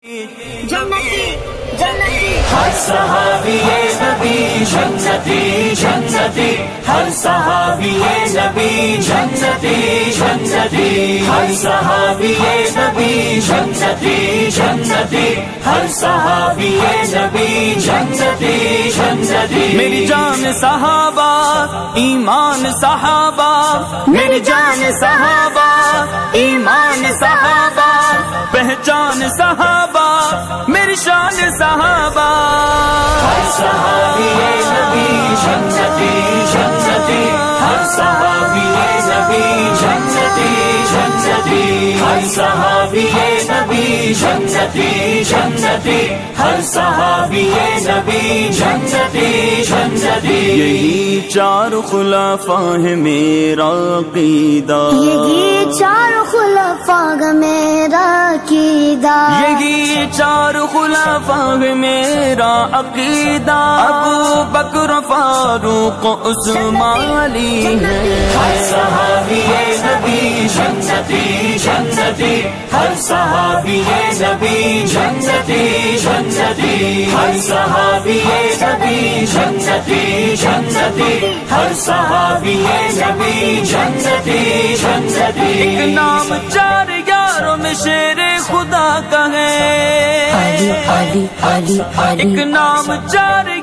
جنتی جنتی ہر صحابی نبی جنتی جنتی ہر صحابی نبی جنتی جنتی ہر صحابی نبی جنتی جنتی ہر صحابی نبی جنتی جنتی میری جان صحابہ ایمان صحابہ میری جان صحابہ ایمان صحابہ پہچان صحابہ میری شان صحابہ ہر صحابی نبی جنتی جنتی ہر صحابی نبی جنتی جنتی ہر صحابی نبی جنتی جنتی ہر صحابی نبی جنتی جنتی یہی چار خلفاء ہیں میرا عقیدہ یہی چار خلفاء میرا عقیدہ یہی چار خلفاء ہیں میرا عقیدہ ابو بکر فاروق عثمان علی ہے ہر صحابی نبی جنتی جنتی ہر صحابی نبی جنتی جنتی ہر صحابی نبی جنتی جنتی ہر صحابی نبی جنتی جنتی ایک نام چار یاروں میں شیر خدا کا ہے علی علی علی علی ایک نام چار